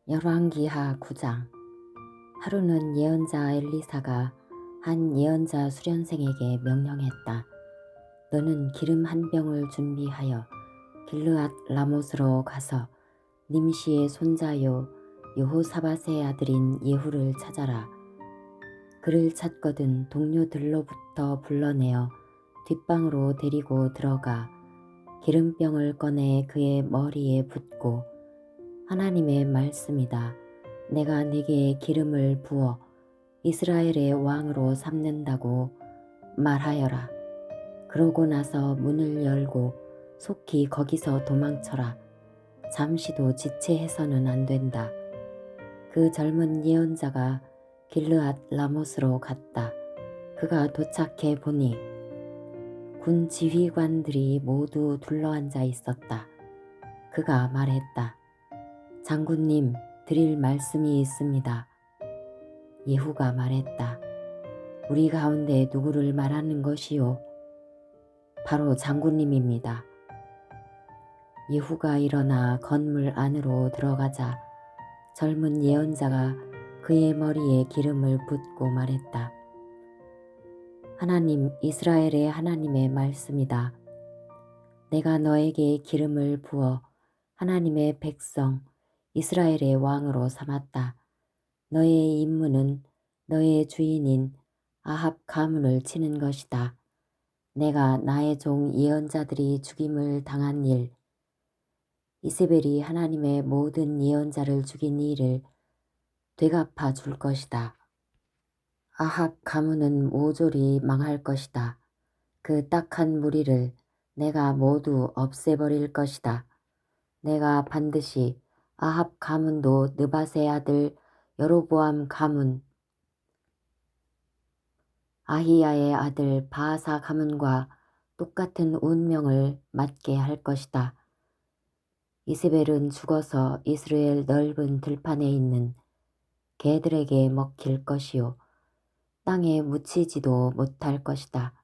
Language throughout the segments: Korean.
열왕기하 9장. 하루는 예언자 엘리사가 한 예언자 수련생에게 명령했다. 너는 기름 한 병을 준비하여 길르앗 라못으로 가서 님시의 손자요 여호사밧의 아들인 예후를 찾아라. 그를 찾거든 동료들로부터 불러내어 뒷방으로 데리고 들어가 기름병을 꺼내 그의 머리에 붓고 하나님의 말씀이다. 내가 네게 기름을 부어 이스라엘의 왕으로 삼는다고 말하여라. 그러고 나서 문을 열고 속히 거기서 도망쳐라. 잠시도 지체해서는 안 된다. 그 젊은 예언자가 길르앗 라못으로 갔다. 그가 도착해 보니 군 지휘관들이 모두 둘러앉아 있었다. 그가 말했다. 장군님, 드릴 말씀이 있습니다. 예후가 말했다. 우리 가운데 누구를 말하는 것이요? 바로 장군님입니다. 예후가 일어나 건물 안으로 들어가자 젊은 예언자가 그의 머리에 기름을 붓고 말했다. 하나님, 이스라엘의 하나님의 말씀이다. 내가 너에게 기름을 부어 하나님의 백성 이스라엘의 왕으로 삼았다. 너의 임무는 너의 주인인 아합 가문을 치는 것이다. 내가 나의 종 예언자들이 죽임을 당한 일, 이세벨이 하나님의 모든 예언자를 죽인 일을 되갚아 줄 것이다. 아합 가문은 모조리 망할 것이다. 그 딱한 무리를 내가 모두 없애버릴 것이다. 내가 반드시 아합 가문도 느밧의 아들 여로보암 가문, 아히야의 아들 바아사 가문과 똑같은 운명을 맞게 할 것이다. 이세벨은 죽어서 이스라엘 넓은 들판에 있는 개들에게 먹힐 것이요 땅에 묻히지도 못할 것이다.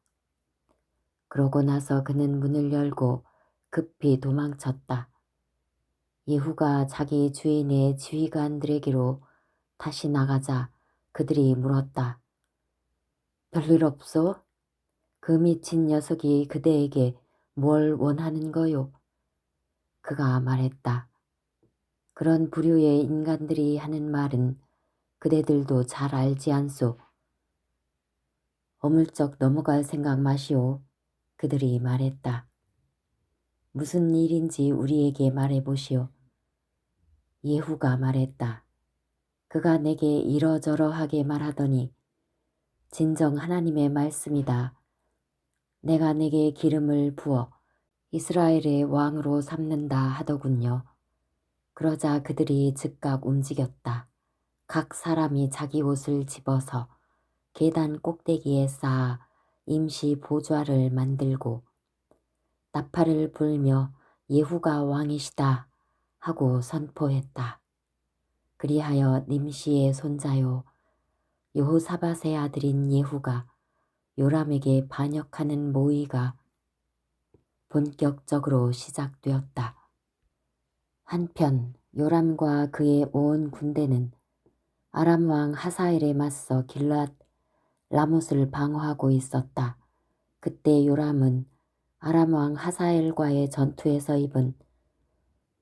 그러고 나서 그는 문을 열고 급히 도망쳤다. 예후가 자기 주인의 지휘관들에게로 다시 나가자 그들이 물었다. 별일 없소? 그 미친 녀석이 그대에게 뭘 원하는 거요? 그가 말했다. 그런 부류의 인간들이 하는 말은 그대들도 잘 알지 않소. 어물쩍 넘어갈 생각 마시오. 그들이 말했다. 무슨 일인지 우리에게 말해보시오. 예후가 말했다. 그가 내게 이러저러하게 말하더니 진정 하나님의 말씀이다. 내가 내게 기름을 부어 이스라엘의 왕으로 삼는다 하더군요. 그러자 그들이 즉각 움직였다. 각 사람이 자기 옷을 집어서 계단 꼭대기에 쌓아 임시 보좌를 만들고 나팔을 불며 예후가 왕이시다 하고 선포했다. 그리하여 님시의 손자요 여호사밧의 아들인 예후가 요람에게 반역하는 모의가 본격적으로 시작되었다. 한편 요람과 그의 온 군대는 아람 왕 하사엘에 맞서 길르앗 라못을 방어하고 있었다. 그때 요람은 아람 왕 하사엘과의 전투에서 입은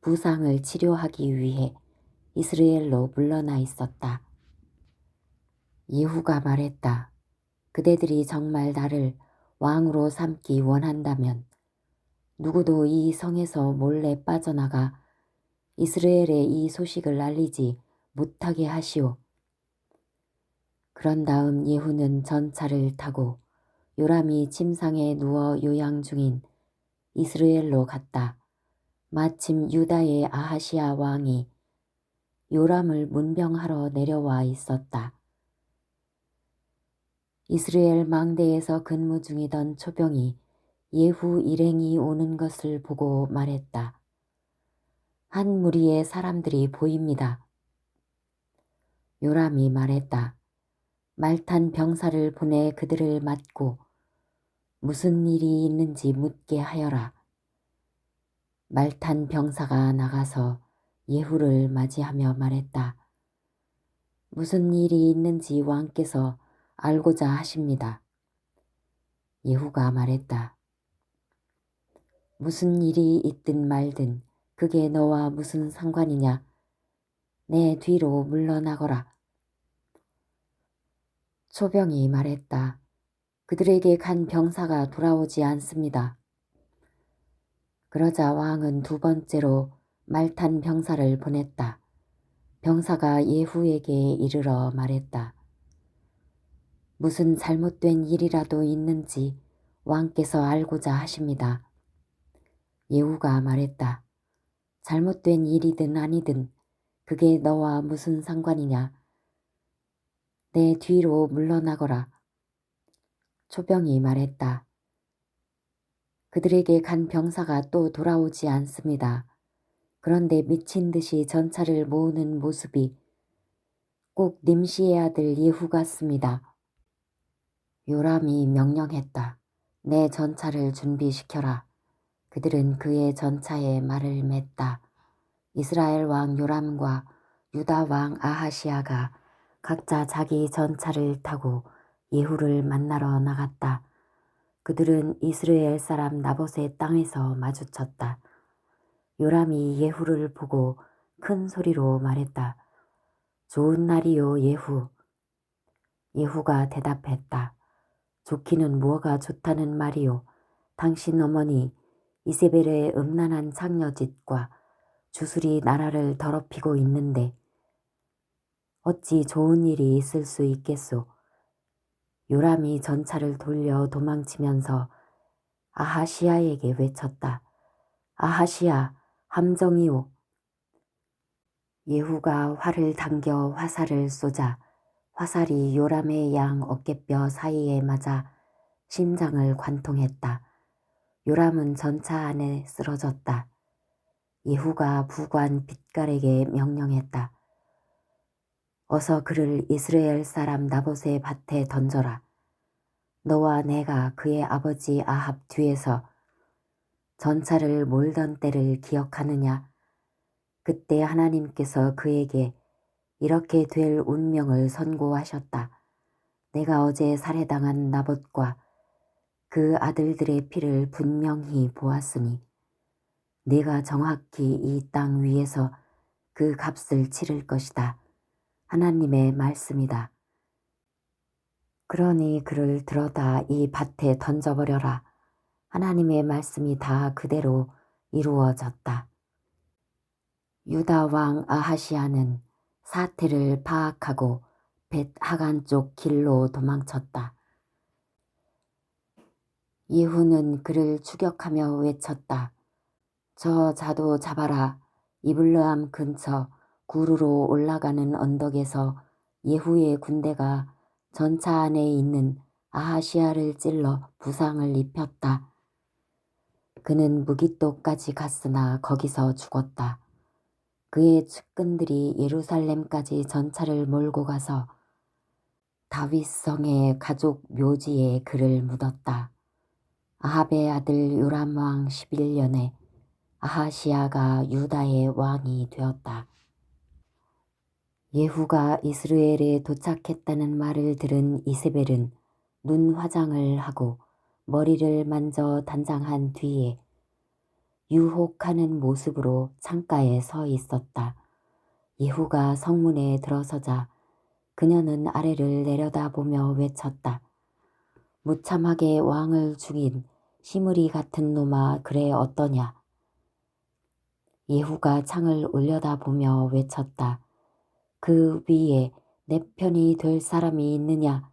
부상을 치료하기 위해 이스라엘로 물러나 있었다. 예후가 말했다. 그대들이 정말 나를 왕으로 삼기 원한다면 누구도 이 성에서 몰래 빠져나가 이스라엘에 이 소식을 알리지 못하게 하시오. 그런 다음 예후는 전차를 타고 요람이 침상에 누워 요양 중인 이스라엘로 갔다. 마침 유다의 아하시야 왕이 요람을 문병하러 내려와 있었다. 이스라엘 망대에서 근무 중이던 초병이 예후 일행이 오는 것을 보고 말했다. 한 무리의 사람들이 보입니다. 요람이 말했다. 말탄 병사를 보내 그들을 맞고 무슨 일이 있는지 묻게 하여라. 말탄 병사가 나가서 예후를 맞이하며 말했다. 무슨 일이 있는지 왕께서 알고자 하십니다. 예후가 말했다. 무슨 일이 있든 말든 그게 너와 무슨 상관이냐. 내 뒤로 물러나거라. 초병이 말했다. 그들에게 간 병사가 돌아오지 않습니다. 그러자 왕은 두 번째로 말탄 병사를 보냈다. 병사가 예후에게 이르러 말했다. 무슨 잘못된 일이라도 있는지 왕께서 알고자 하십니다. 예후가 말했다. 잘못된 일이든 아니든 그게 너와 무슨 상관이냐. 내 뒤로 물러나거라. 초병이 말했다. 그들에게 간 병사가 또 돌아오지 않습니다. 그런데 미친 듯이 전차를 모으는 모습이 꼭 nim시의 아들 예후 같습니다. 요람이 명령했다. 내 전차를 준비시켜라. 그들은 그의 전차에 말을 맸다. 이스라엘 왕 요람과 유다 왕 아하시아가 각자 자기 전차를 타고 예후를 만나러 나갔다. 그들은 이스라엘 사람 나봇의 땅에서 마주쳤다. 요람이 예후를 보고 큰 소리로 말했다. 좋은 날이요 예후. 예후가 대답했다. 좋기는 무엇가 좋다는 말이요. 당신 어머니 이세벨의 음란한 장녀짓과 주술이 나라를 더럽히고 있는데 어찌 좋은 일이 있을 수 있겠소. 요람이 전차를 돌려 도망치면서 아하시아에게 외쳤다. 아하시아, 함정이오. 예후가 활을 당겨 화살을 쏘자 화살이 요람의 양 어깨뼈 사이에 맞아 심장을 관통했다. 요람은 전차 안에 쓰러졌다. 예후가 부관 빛깔에게 명령했다. 어서 그를 이스라엘 사람 나봇의 밭에 던져라. 너와 내가 그의 아버지 아합 뒤에서 전차를 몰던 때를 기억하느냐. 그때 하나님께서 그에게 이렇게 될 운명을 선고하셨다. 내가 어제 살해당한 나봇과 그 아들들의 피를 분명히 보았으니 네가 정확히 이 땅 위에서 그 값을 치를 것이다. 하나님의 말씀이다. 그러니 그를 들어다 이 밭에 던져버려라. 하나님의 말씀이 다 그대로 이루어졌다. 유다 왕 아하시아는 사태를 파악하고 벳 하간 쪽 길로 도망쳤다. 예후는 그를 추격하며 외쳤다. 저 자도 잡아라. 이블르암 근처 구르로 올라가는 언덕에서 예후의 군대가 전차 안에 있는 아하시아를 찔러 부상을 입혔다. 그는 무기토까지 갔으나 거기서 죽었다. 그의 측근들이 예루살렘까지 전차를 몰고 가서 다윗성의 가족 묘지에 그를 묻었다. 아합의 아들 요람 왕 11년에 아하시아가 유다의 왕이 되었다. 예후가 이스라엘에 도착했다는 말을 들은 이세벨은 눈 화장을 하고 머리를 만져 단장한 뒤에 유혹하는 모습으로 창가에 서 있었다. 예후가 성문에 들어서자 그녀는 아래를 내려다보며 외쳤다. 무참하게 왕을 죽인 시므리 같은 놈아 그래 어떠냐. 예후가 창을 올려다보며 외쳤다. 그 위에 내 편이 될 사람이 있느냐.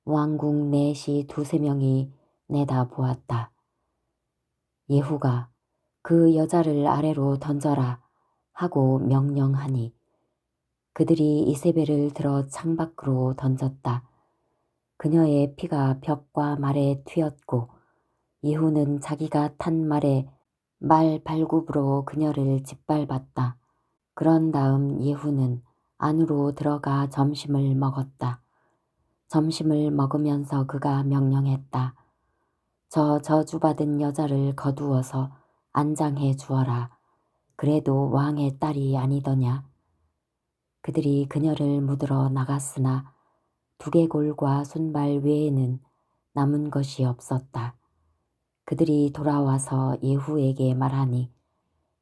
왕궁 내시 두세 명이 내다보았다. 예후가 그 여자를 아래로 던져라 하고 명령하니 그들이 이세벨을 들어 창밖으로 던졌다. 그녀의 피가 벽과 말에 튀었고 예후는 자기가 탄 말에 말 발굽으로 그녀를 짓밟았다. 그런 다음 예후는 안으로 들어가 점심을 먹었다. 점심을 먹으면서 그가 명령했다. 저 저주받은 여자를 거두어서 안장해 주어라. 그래도 왕의 딸이 아니더냐. 그들이 그녀를 묻으러 나갔으나 두개골과 손발 외에는 남은 것이 없었다. 그들이 돌아와서 예후에게 말하니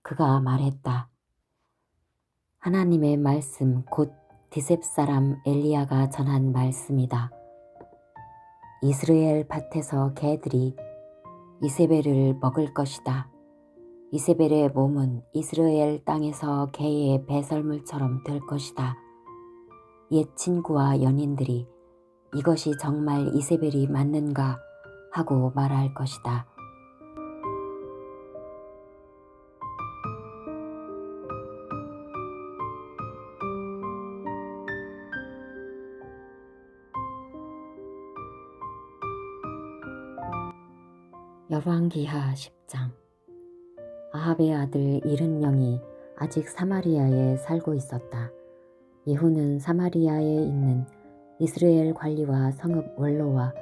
그가 말했다. 하나님의 말씀 곧 디셉 사람 엘리야가 전한 말씀이다. 이스라엘 밭에서 개들이 이세벨을 먹을 것이다. 이세벨의 몸은 이스라엘 땅에서 개의 배설물처럼 될 것이다. 옛 친구와 연인들이 이것이 정말 이세벨이 맞는가 하고 말할 것이다. 열왕기하 10장. 아합의 아들 70명이 아직 사마리아에 살고 있었다. 예후는 사마리아에 있는 이스라엘 관리와 성읍 원로와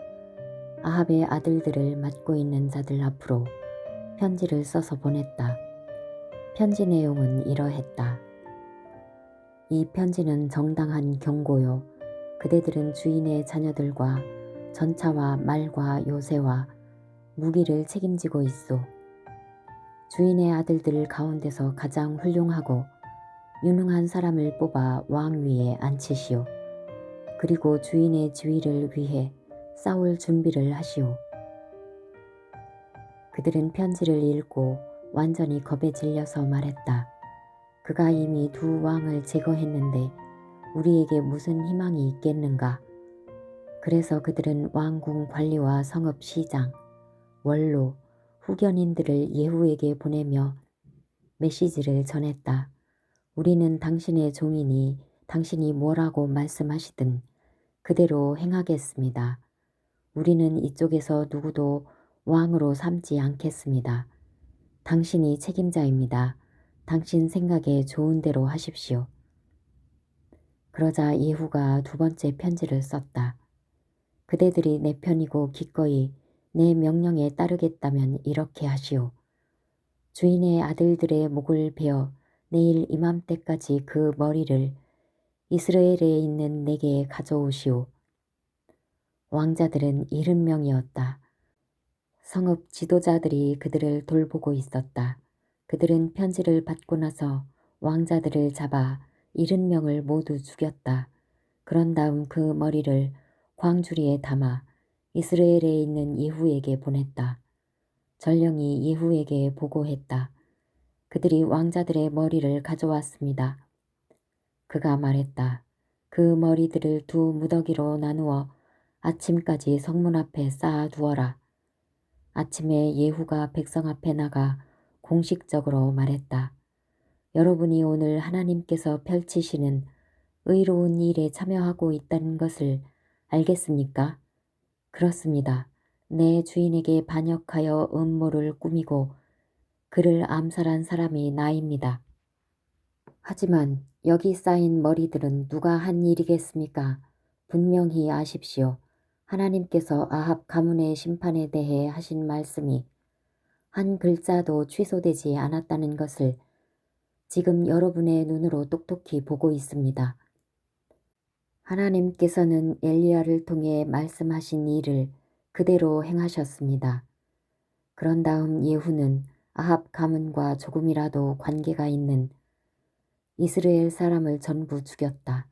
아합의 아들들을 맡고 있는 자들 앞으로 편지를 써서 보냈다. 편지 내용은 이러했다. 이 편지는 정당한 경고요. 그대들은 주인의 자녀들과 전차와 말과 요새와 무기를 책임지고 있소. 주인의 아들들 가운데서 가장 훌륭하고 유능한 사람을 뽑아 왕 위에 앉히시오. 그리고 주인의 지위를 위해 싸울 준비를 하시오. 그들은 편지를 읽고 완전히 겁에 질려서 말했다. 그가 이미 두 왕을 제거했는데 우리에게 무슨 희망이 있겠는가. 그래서 그들은 왕궁 관리와 성읍 시장, 원로, 후견인들을 예후에게 보내며 메시지를 전했다. 우리는 당신의 종이니 당신이 뭐라고 말씀하시든 그대로 행하겠습니다. 우리는 이쪽에서 누구도 왕으로 삼지 않겠습니다. 당신이 책임자입니다. 당신 생각에 좋은 대로 하십시오. 그러자 예후가 두 번째 편지를 썼다. 그대들이 내 편이고 기꺼이 내 명령에 따르겠다면 이렇게 하시오. 주인의 아들들의 목을 베어 내일 이맘때까지 그 머리를 이스라엘에 있는 내게 가져오시오. 왕자들은 70명이었다. 성읍 지도자들이 그들을 돌보고 있었다. 그들은 편지를 받고 나서 왕자들을 잡아 70명을 모두 죽였다. 그런 다음 그 머리를 광주리에 담아 이스라엘에 있는 예후에게 보냈다. 전령이 예후에게 보고했다. 그들이 왕자들의 머리를 가져왔습니다. 그가 말했다. 그 머리들을 두 무더기로 나누어 아침까지 성문 앞에 쌓아두어라. 아침에 예후가 백성 앞에 나가 공식적으로 말했다. 여러분이 오늘 하나님께서 펼치시는 의로운 일에 참여하고 있다는 것을 알겠습니까? 그렇습니다. 내 주인에게 반역하여 음모를 꾸미고 그를 암살한 사람이 나입니다. 하지만 여기 쌓인 머리들은 누가 한 일이겠습니까? 분명히 아십시오. 하나님께서 아합 가문의 심판에 대해 하신 말씀이 한 글자도 취소되지 않았다는 것을 지금 여러분의 눈으로 똑똑히 보고 있습니다. 하나님께서는 엘리야를 통해 말씀하신 일을 그대로 행하셨습니다. 그런 다음 예후는 아합 가문과 조금이라도 관계가 있는 이스라엘 사람을 전부 죽였다.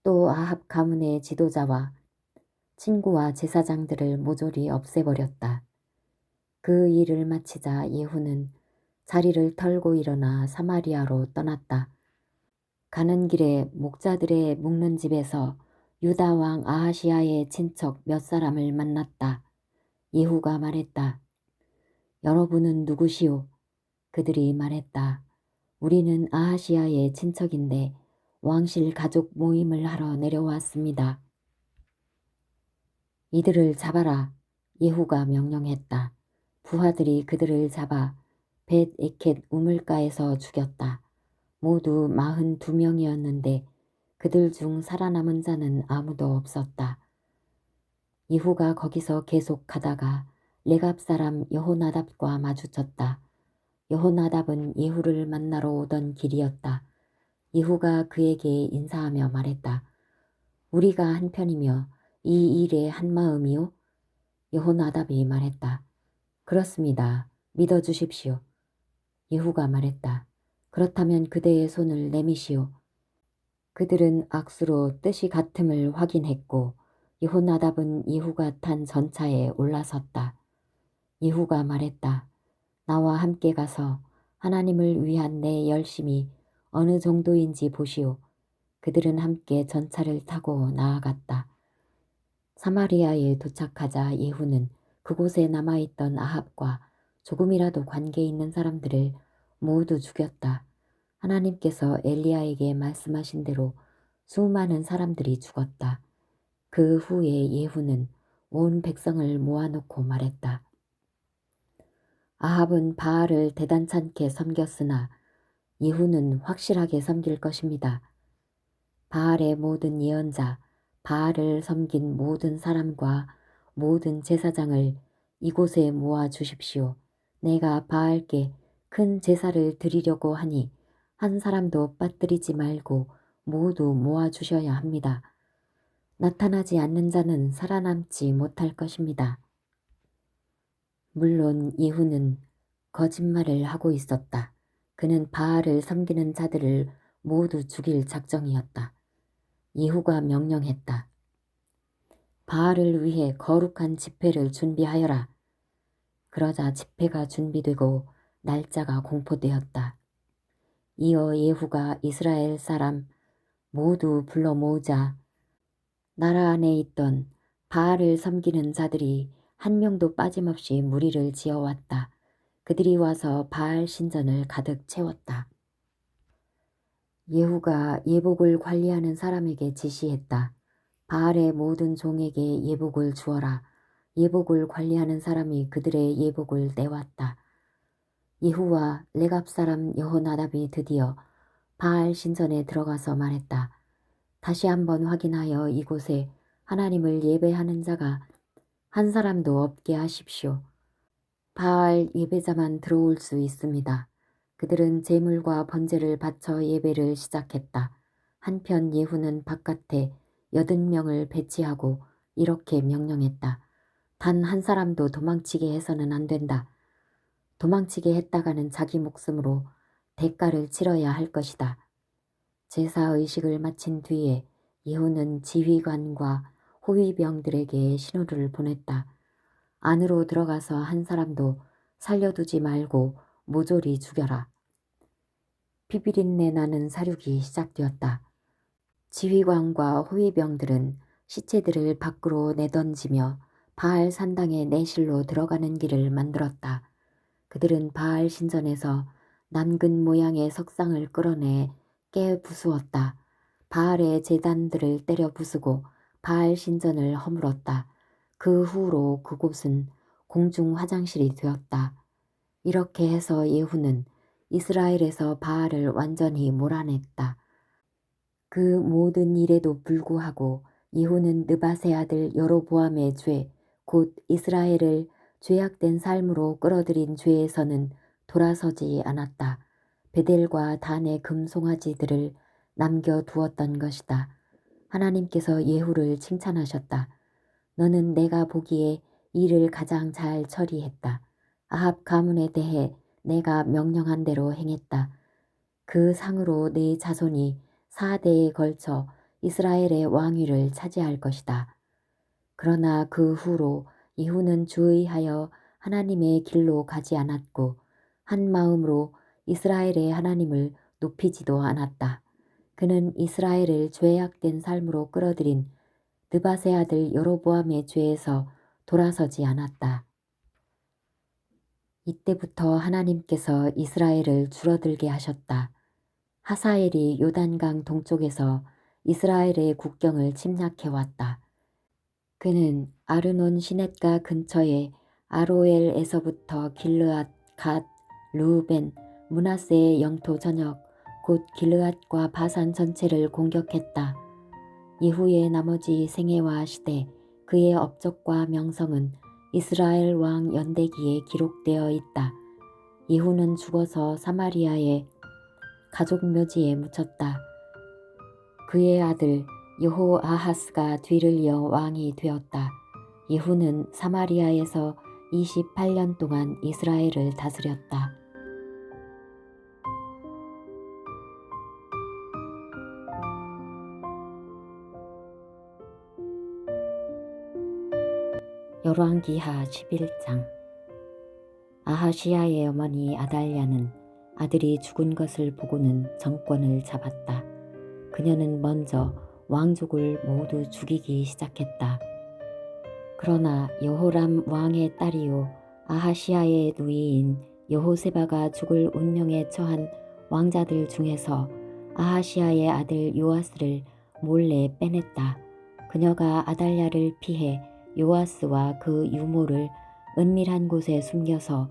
또 아합 가문의 지도자와 친구와 제사장들을 모조리 없애버렸다. 그 일을 마치자 예후는 자리를 털고 일어나 사마리아로 떠났다. 가는 길에 목자들의 묵는 집에서 유다 왕 아하시아의 친척 몇 사람을 만났다. 예후가 말했다. 여러분은 누구시오? 그들이 말했다. 우리는 아하시아의 친척인데 왕실 가족 모임을 하러 내려왔습니다. 이들을 잡아라. 예후가 명령했다. 부하들이 그들을 잡아 벳 에켓 우물가에서 죽였다. 모두 42명이었는데 그들 중 살아남은 자는 아무도 없었다. 예후가 거기서 계속 가다가 레갑 사람 여호나답과 마주쳤다. 여호나답은 예후를 만나러 오던 길이었다. 예후가 그에게 인사하며 말했다. 우리가 한편이며 이 일에 한마음이요? 여호나답이 말했다. 그렇습니다. 믿어주십시오. 예후가 말했다. 그렇다면 그대의 손을 내미시오. 그들은 악수로 뜻이 같음을 확인했고 여호나답은 예후가 탄 전차에 올라섰다. 예후가 말했다. 나와 함께 가서 하나님을 위한 내 열심이 어느 정도인지 보시오. 그들은 함께 전차를 타고 나아갔다. 사마리아에 도착하자 예후는 그곳에 남아있던 아합과 조금이라도 관계 있는 사람들을 모두 죽였다. 하나님께서 엘리야에게 말씀하신 대로 수많은 사람들이 죽었다. 그 후에 예후는 온 백성을 모아놓고 말했다. 아합은 바알을 대단찮게 섬겼으나 예후는 확실하게 섬길 것입니다. 바알의 모든 예언자, 바알을 섬긴 모든 사람과 모든 제사장을 이곳에 모아 주십시오. 내가 바알께 큰 제사를 드리려고 하니 한 사람도 빠뜨리지 말고 모두 모아 주셔야 합니다. 나타나지 않는 자는 살아남지 못할 것입니다. 물론 예후는 거짓말을 하고 있었다. 그는 바알을 섬기는 자들을 모두 죽일 작정이었다. 예후가 명령했다. 바알을 위해 거룩한 집회를 준비하여라. 그러자 집회가 준비되고 날짜가 공포되었다. 이어 예후가 이스라엘 사람 모두 불러 모으자 나라 안에 있던 바알을 섬기는 자들이 한 명도 빠짐없이 무리를 지어왔다. 그들이 와서 바알 신전을 가득 채웠다. 예후가 예복을 관리하는 사람에게 지시했다. 바알의 모든 종에게 예복을 주어라. 예복을 관리하는 사람이 그들의 예복을 내왔다. 예후와 레갑 사람 여호나답이 드디어 바알 신전에 들어가서 말했다. 다시 한번 확인하여 이곳에 하나님을 예배하는 자가 한 사람도 없게 하십시오. 바알 예배자만 들어올 수 있습니다. 그들은 제물과 번제를 바쳐 예배를 시작했다. 한편 예후는 바깥에 80명을 배치하고 이렇게 명령했다. 단 한 사람도 도망치게 해서는 안 된다. 도망치게 했다가는 자기 목숨으로 대가를 치러야 할 것이다. 제사 의식을 마친 뒤에 예후는 지휘관과 호위병들에게 신호를 보냈다. 안으로 들어가서 한 사람도 살려두지 말고 모조리 죽여라. 피비린내 나는 사륙이 시작되었다. 지휘관과 호위병들은 시체들을 밖으로 내던지며 바알 산당의 내실로 들어가는 길을 만들었다. 그들은 바알 신전에서 남근 모양의 석상을 끌어내 깨 부수었다. 바알의 제단들을 때려 부수고 바알 신전을 허물었다. 그 후로 그곳은 공중 화장실이 되었다. 이렇게 해서 예후는 이스라엘에서 바알을 완전히 몰아냈다. 그 모든 일에도 불구하고 예후는 느밧의 아들 여로보암의 죄, 곧 이스라엘을 죄악된 삶으로 끌어들인 죄에서는 돌아서지 않았다. 베델과 단의 금송아지들을 남겨두었던 것이다. 하나님께서 예후를 칭찬하셨다. 너는 내가 보기에 일을 가장 잘 처리했다. 아합 가문에 대해 내가 명령한 대로 행했다. 그 상으로 네 자손이 4대에 걸쳐 이스라엘의 왕위를 차지할 것이다. 그러나 그 후로 예후는 주의하여 하나님의 길로 가지 않았고 한 마음으로 이스라엘의 하나님을 높이지도 않았다. 그는 이스라엘을 죄악된 삶으로 끌어들인 느밧의 아들 여로보암의 죄에서 돌아서지 않았다. 이때부터 하나님께서 이스라엘을 줄어들게 하셨다. 하사엘이 요단강 동쪽에서 이스라엘의 국경을 침략해왔다. 그는 아르논 시냇가 근처의 아로엘에서부터 길르앗, 갓, 루벤, 므낫세의 영토 전역, 곧 길르앗과 바산 전체를 공격했다. 예후의 나머지 생애와 시대, 그의 업적과 명성은 이스라엘 왕 연대기에 기록되어 있다. 이후는 죽어서 사마리아의 가족 묘지에 묻혔다. 그의 아들 여호아하스가 뒤를 이어 왕이 되었다. 이후는 사마리아에서 28년 동안 이스라엘을 다스렸다. 열왕기하 11장. 아하시야의 어머니 아달랴는 아들이 죽은 것을 보고는 정권을 잡았다. 그녀는 먼저 왕족을 모두 죽이기 시작했다. 그러나 여호람 왕의 딸이요 아하시야의 누이인 여호세바가 죽을 운명에 처한 왕자들 중에서 아하시야의 아들 요아스를 몰래 빼냈다. 그녀가 아달랴를 피해 요아스와 그 유모를 은밀한 곳에 숨겨서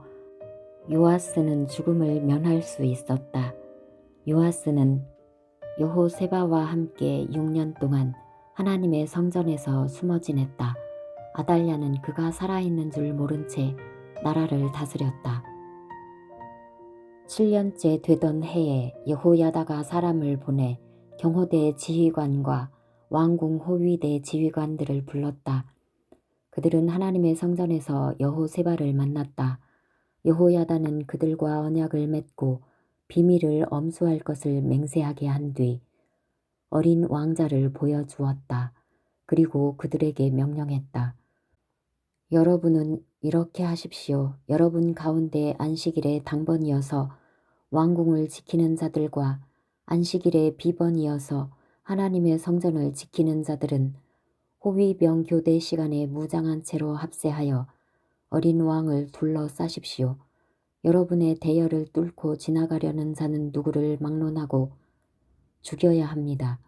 요아스는 죽음을 면할 수 있었다. 요아스는 여호세바와 함께 6년 동안 하나님의 성전에서 숨어 지냈다. 아달랴는 그가 살아있는 줄 모른 채 나라를 다스렸다. 7년째 되던 해에 여호야다가 사람을 보내 경호대 지휘관과 왕궁 호위대 지휘관들을 불렀다. 그들은 하나님의 성전에서 여호세바를 만났다. 여호야다는 그들과 언약을 맺고 비밀을 엄수할 것을 맹세하게 한 뒤 어린 왕자를 보여주었다. 그리고 그들에게 명령했다. 여러분은 이렇게 하십시오. 여러분 가운데 안식일에 당번이어서 왕궁을 지키는 자들과 안식일에 비번이어서 하나님의 성전을 지키는 자들은 호위병 교대 시간에 무장한 채로 합세하여 어린 왕을 둘러싸십시오. 여러분의 대열을 뚫고 지나가려는 자는 누구를 막론하고 죽여야 합니다.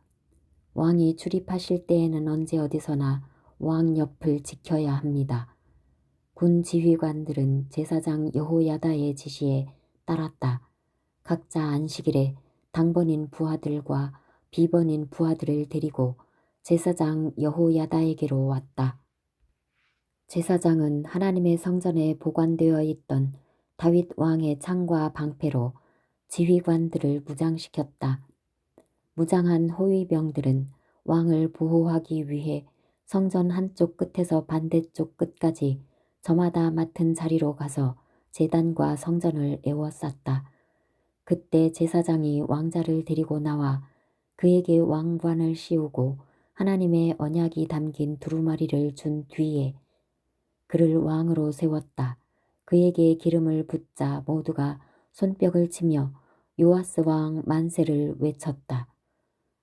왕이 출입하실 때에는 언제 어디서나 왕 옆을 지켜야 합니다. 군 지휘관들은 제사장 여호야다의 지시에 따랐다. 각자 안식일에 당번인 부하들과 비번인 부하들을 데리고 제사장 여호야다에게로 왔다. 제사장은 하나님의 성전에 보관되어 있던 다윗 왕의 창과 방패로 지휘관들을 무장시켰다. 무장한 호위병들은 왕을 보호하기 위해 성전 한쪽 끝에서 반대쪽 끝까지 저마다 맡은 자리로 가서 제단과 성전을 에워쌌다. 그때 제사장이 왕자를 데리고 나와 그에게 왕관을 씌우고 하나님의 언약이 담긴 두루마리를 준 뒤에 그를 왕으로 세웠다. 그에게 기름을 붓자 모두가 손뼉을 치며 요아스 왕 만세를 외쳤다.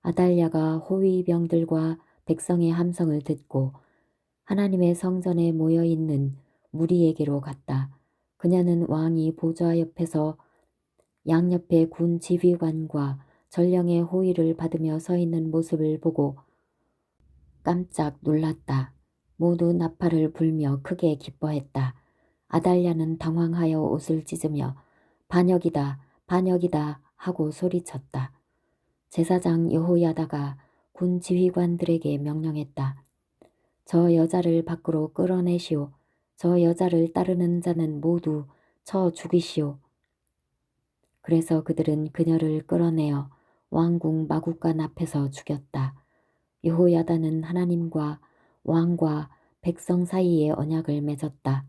아달랴가 호위병들과 백성의 함성을 듣고 하나님의 성전에 모여있는 무리에게로 갔다. 그녀는 왕이 보좌 옆에서 양옆에 군 지휘관과 전령의 호위를 받으며 서 있는 모습을 보고 깜짝 놀랐다. 모두 나팔을 불며 크게 기뻐했다. 아달랴는 당황하여 옷을 찢으며 반역이다, 반역이다 하고 소리쳤다. 제사장 여호야다가 군 지휘관들에게 명령했다. 저 여자를 밖으로 끌어내시오. 저 여자를 따르는 자는 모두 쳐 죽이시오. 그래서 그들은 그녀를 끌어내어 왕궁 마구간 앞에서 죽였다. 여호야다는 하나님과 왕과 백성 사이에 언약을 맺었다.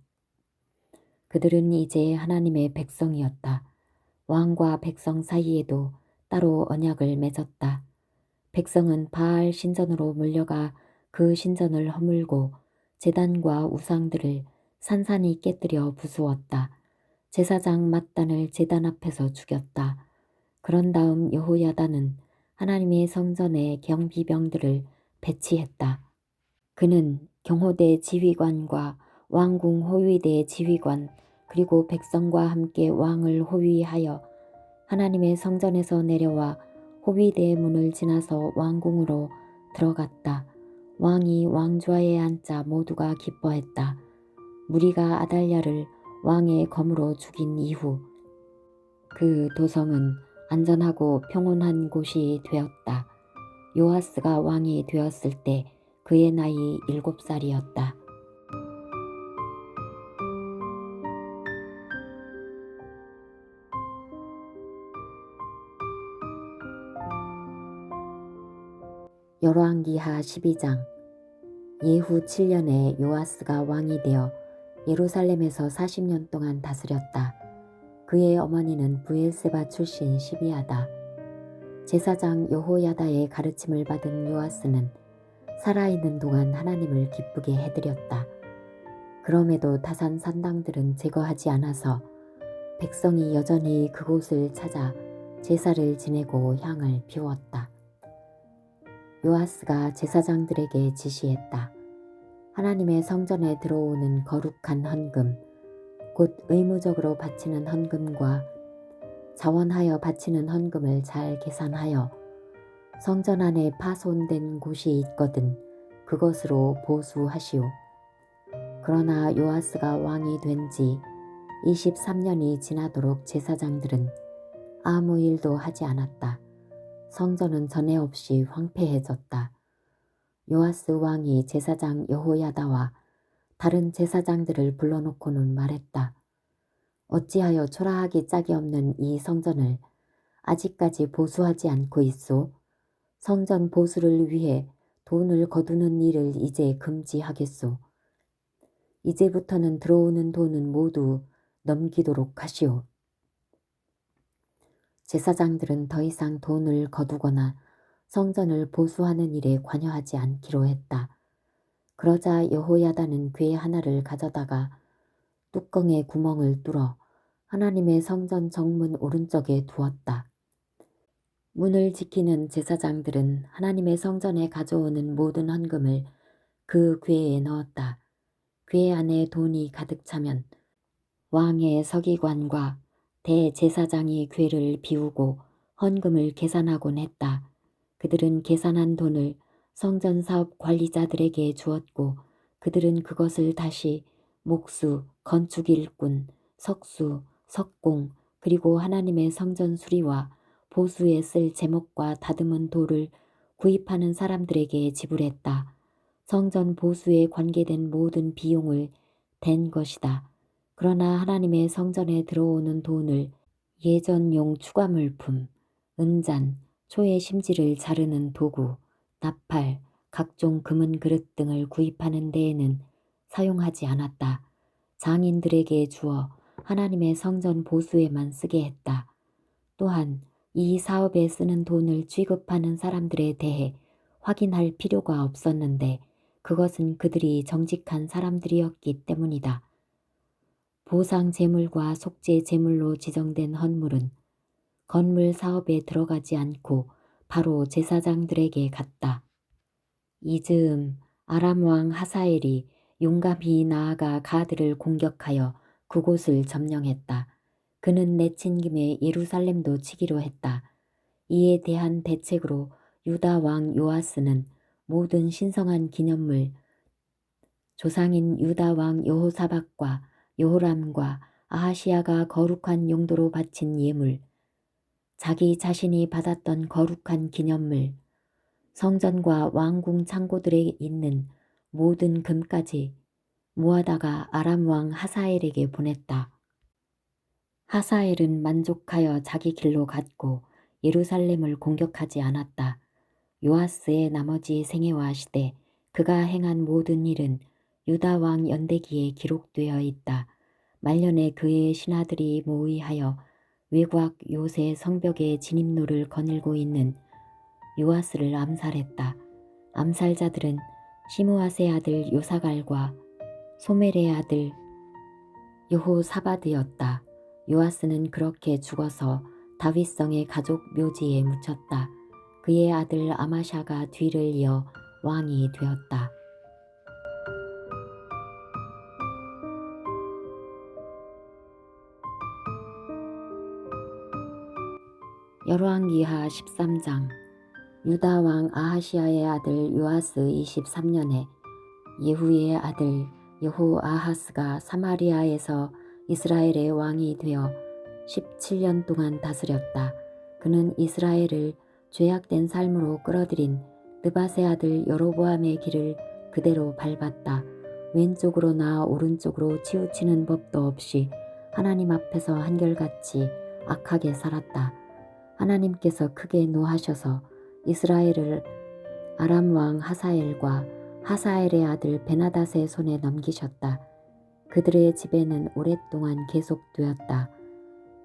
그들은 이제 하나님의 백성이었다. 왕과 백성 사이에도 따로 언약을 맺었다. 백성은 바알 신전으로 몰려가 그 신전을 허물고 제단과 우상들을 산산이 깨뜨려 부수었다. 제사장 mat단을 제단 앞에서 죽였다. 그런 다음 여호야다는 하나님의 성전에 경비병들을 배치했다. 그는 경호대 지휘관과 왕궁 호위대 지휘관 그리고 백성과 함께 왕을 호위하여 하나님의 성전에서 내려와 호위대 문을 지나서 왕궁으로 들어갔다. 왕이 왕좌에 앉자 모두가 기뻐했다. 무리가 아달랴를 왕의 검으로 죽인 이후 그 도성은 안전하고 평온한 곳이 되었다. 요아스가 왕이 되었을 때 그의 나이 7살이었다. 열왕기하 12장. 예후 7년에 요아스가 왕이 되어 예루살렘에서 40년 동안 다스렸다. 그의 어머니는 브엘세바 출신 시비아다. 제사장 여호야다의 가르침을 받은 요아스는 살아있는 동안 하나님을 기쁘게 해드렸다. 그럼에도 다산 산당들은 제거하지 않아서 백성이 여전히 그곳을 찾아 제사를 지내고 향을 피웠다. 요아스가 제사장들에게 지시했다. 하나님의 성전에 들어오는 거룩한 헌금, 곧 의무적으로 바치는 헌금과 자원하여 바치는 헌금을 잘 계산하여 성전 안에 파손된 곳이 있거든 그것으로 보수하시오. 그러나 요아스가 왕이 된 지 23년이 지나도록 제사장들은 아무 일도 하지 않았다. 성전은 전에 없이 황폐해졌다. 요아스 왕이 제사장 여호야다와 다른 제사장들을 불러놓고는 말했다. 어찌하여 초라하기 짝이 없는 이 성전을 아직까지 보수하지 않고 있소? 성전 보수를 위해 돈을 거두는 일을 이제 금지하겠소. 이제부터는 들어오는 돈은 모두 넘기도록 하시오. 제사장들은 더 이상 돈을 거두거나 성전을 보수하는 일에 관여하지 않기로 했다. 그러자 여호야다는 궤 하나를 가져다가 뚜껑에 구멍을 뚫어 하나님의 성전 정문 오른쪽에 두었다. 문을 지키는 제사장들은 하나님의 성전에 가져오는 모든 헌금을 그 궤에 넣었다. 궤 안에 돈이 가득 차면 왕의 서기관과 대제사장이 궤를 비우고 헌금을 계산하곤 했다. 그들은 계산한 돈을 성전 사업 관리자들에게 주었고 그들은 그것을 다시 목수, 건축 일꾼, 석수, 석공, 그리고 하나님의 성전 수리와 보수에 쓸 제목과 다듬은 돌을 구입하는 사람들에게 지불했다. 성전 보수에 관계된 모든 비용을 댄 것이다. 그러나 하나님의 성전에 들어오는 돈을 예전용 추가물품, 은잔, 소의 심지를 자르는 도구, 나팔, 각종 금은 그릇 등을 구입하는 데에는 사용하지 않았다. 장인들에게 주어 하나님의 성전 보수에만 쓰게 했다. 또한 이 사업에 쓰는 돈을 취급하는 사람들에 대해 확인할 필요가 없었는데 그것은 그들이 정직한 사람들이었기 때문이다. 보상 제물과 속죄 제물로 지정된 헌물은 건물 사업에 들어가지 않고 바로 제사장들에게 갔다. 이즈음 아람 왕 하사엘이 용감히 나아가 가드를 공격하여 그곳을 점령했다. 그는 내친 김에 예루살렘도 치기로 했다. 이에 대한 대책으로 유다 왕 요아스는 모든 신성한 기념물, 조상인 유다 왕 여호사밧과 여호람과 아하시야가 거룩한 용도로 바친 예물, 자기 자신이 받았던 거룩한 기념물, 성전과 왕궁 창고들에 있는 모든 금까지 모아다가 아람 왕 하사엘에게 보냈다. 하사엘은 만족하여 자기 길로 갔고 예루살렘을 공격하지 않았다. 요아스의 나머지 생애와 시대 그가 행한 모든 일은 유다 왕 연대기에 기록되어 있다. 말년에 그의 신하들이 모의하여 외곽 요새 성벽의 진입로를 거닐고 있는 요아스를 암살했다. 암살자들은 시므아스의 아들 요사갈과 소멜의 아들 여호사밧이었다. 요아스는 그렇게 죽어서 다윗성의 가족 묘지에 묻혔다. 그의 아들 아마샤가 뒤를 이어 왕이 되었다. 열왕기하 13장. 유다 왕 아하시야의 아들 요아스 23년에 예후의 아들 여호아하스가 사마리아에서 이스라엘의 왕이 되어 17년 동안 다스렸다. 그는 이스라엘을 죄악된 삶으로 끌어들인 느밧의 아들 여로보암의 길을 그대로 밟았다. 왼쪽으로나 오른쪽으로 치우치는 법도 없이 하나님 앞에서 한결같이 악하게 살았다. 하나님께서 크게 노하셔서 이스라엘을 아람 왕 하사엘과 하사엘의 아들 베나닷의 손에 넘기셨다. 그들의 지배는 오랫동안 계속되었다.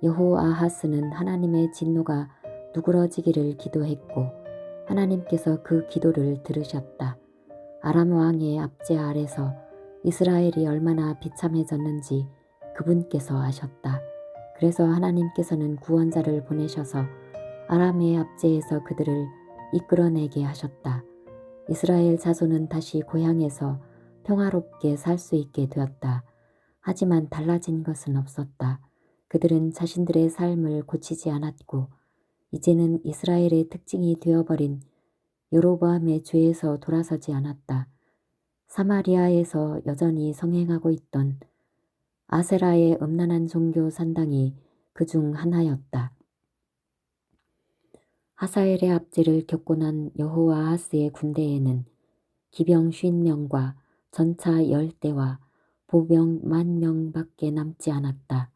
여호아하스는 하나님의 진노가 누그러지기를 기도했고 하나님께서 그 기도를 들으셨다. 아람 왕의 압제 아래서 이스라엘이 얼마나 비참해졌는지 그분께서 아셨다. 그래서 하나님께서는 구원자를 보내셔서 아람의 압제에서 그들을 이끌어내게 하셨다. 이스라엘 자손은 다시 고향에서 평화롭게 살 수 있게 되었다. 하지만 달라진 것은 없었다. 그들은 자신들의 삶을 고치지 않았고 이제는 이스라엘의 특징이 되어버린 여로보암의 죄에서 돌아서지 않았다. 사마리아에서 여전히 성행하고 있던 아세라의 음란한 종교 산당이 그중 하나였다. 하사엘의 압제를 겪고 난 여호아하스의 군대에는 기병 50명과 전차 10대와 보병 10,000명밖에 남지 않았다.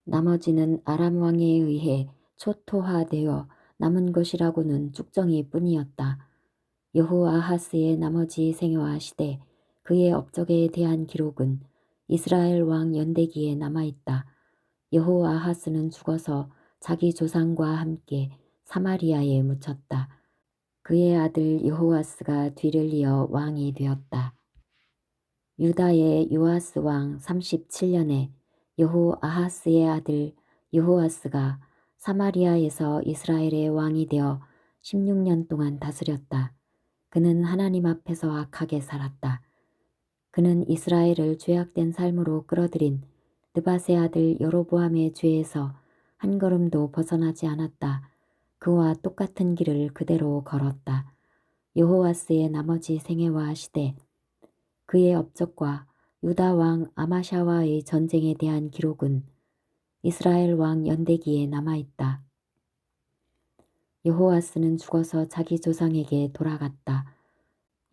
나머지는 아람 왕에 의해 초토화되어 남은 것이라고는 쭉정이 뿐이었다. 여호아하스의 나머지 생애와 시대, 그의 업적에 대한 기록은 이스라엘 왕 연대기에 남아있다. 여호아하스는 죽어서 자기 조상과 함께 사마리아에 묻혔다. 그의 아들 여호아스가 뒤를 이어 왕이 되었다. 유다의 요아스 왕 37년에 여호아하스의 아들 여호아스가 사마리아에서 이스라엘의 왕이 되어 16년 동안 다스렸다. 그는 하나님 앞에서 악하게 살았다. 그는 이스라엘을 죄악된 삶으로 끌어들인 느밧의 아들 여로보암의 죄에서 한 걸음도 벗어나지 않았다. 그와 똑같은 길을 그대로 걸었다. 여호아스의 나머지 생애와 시대, 그의 업적과 유다 왕 아마샤와의 전쟁에 대한 기록은 이스라엘 왕 연대기에 남아있다. 여호아스는 죽어서 자기 조상에게 돌아갔다.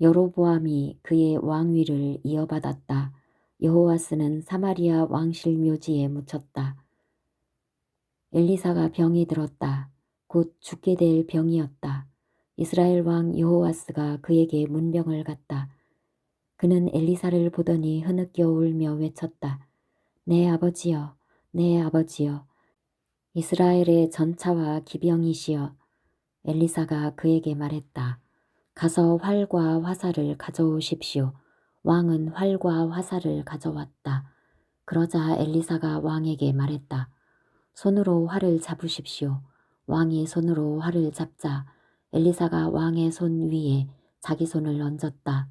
여로보암이 그의 왕위를 이어받았다. 여호아스는 사마리아 왕실 묘지에 묻혔다. 엘리사가 병이 들었다. 곧 죽게 될 병이었다. 이스라엘 왕 여호아스가 그에게 문병을 갔다. 그는 엘리사를 보더니 흐느껴 울며 외쳤다. 내 아버지여, 내 아버지여, 이스라엘의 전차와 기병이시여. 엘리사가 그에게 말했다. 가서 활과 화살을 가져오십시오. 왕은 활과 화살을 가져왔다. 그러자 엘리사가 왕에게 말했다. 손으로 활을 잡으십시오. 왕이 손으로 활을 잡자 엘리사가 왕의 손 위에 자기 손을 얹었다.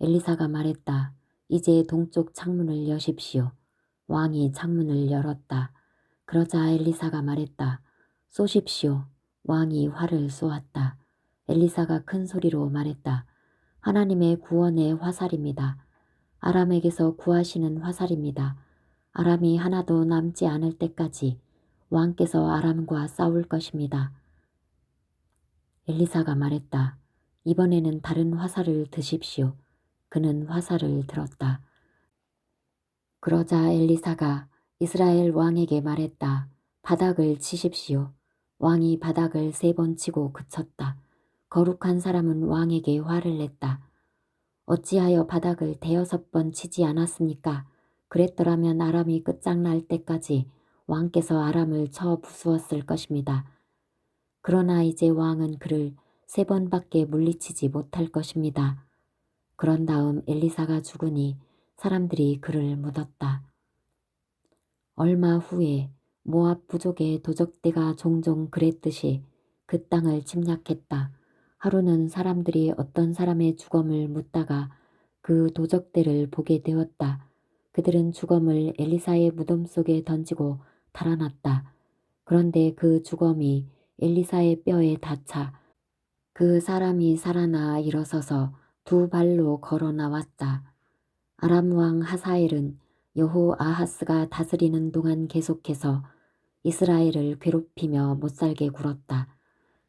엘리사가 말했다. 이제 동쪽 창문을 여십시오. 왕이 창문을 열었다. 그러자 엘리사가 말했다. 쏘십시오. 왕이 활을 쏘았다. 엘리사가 큰 소리로 말했다. 하나님의 구원의 화살입니다. 아람에게서 구하시는 화살입니다. 아람이 하나도 남지 않을 때까지 왕께서 아람과 싸울 것입니다. 엘리사가 말했다. 이번에는 다른 화살을 드십시오. 그는 화살을 들었다. 그러자 엘리사가 이스라엘 왕에게 말했다. 바닥을 치십시오. 왕이 바닥을 3번 치고 그쳤다. 거룩한 사람은 왕에게 화를 냈다. 어찌하여 바닥을 5번 치지 않았습니까? 그랬더라면 아람이 끝장날 때까지 왕께서 아람을 쳐 부수었을 것입니다. 그러나 이제 왕은 그를 3번밖에 물리치지 못할 것입니다. 그런 다음 엘리사가 죽으니 사람들이 그를 묻었다. 얼마 후에 모압 부족의 도적대가 종종 그랬듯이 그 땅을 침략했다. 하루는 사람들이 어떤 사람의 주검을 묻다가 그 도적대를 보게 되었다. 그들은 주검을 엘리사의 무덤 속에 던지고 달아났다. 그런데 그 주검이 엘리사의 뼈에 닿자 그 사람이 살아나 일어서서 2발로 걸어 나왔다. 아람 왕 하사엘은 여호아하스가 다스리는 동안 계속해서 이스라엘을 괴롭히며 못살게 굴었다.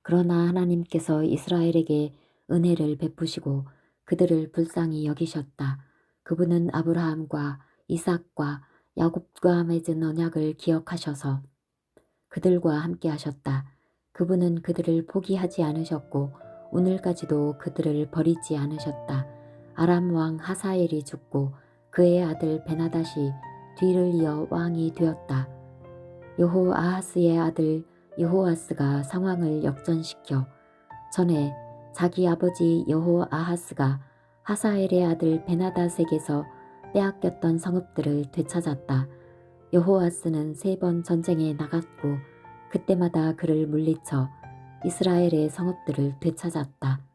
그러나 하나님께서 이스라엘에게 은혜를 베푸시고 그들을 불쌍히 여기셨다. 그분은 아브라함과 이삭과 야곱과 맺은 언약을 기억하셔서 그들과 함께 하셨다. 그분은 그들을 포기하지 않으셨고 오늘까지도 그들을 버리지 않으셨다. 아람 왕 하사엘이 죽고 그의 아들 베나닷이 뒤를 이어 왕이 되었다. 여호아하스의 아들 여호아스가 상황을 역전시켜 전에 자기 아버지 여호아하스가 하사엘의 아들 베나닷에게서 빼앗겼던 성읍들을 되찾았다. 여호아스는 3번 전쟁에 나갔고 그때마다 그를 물리쳐 이스라엘의 성읍들을 되찾았다.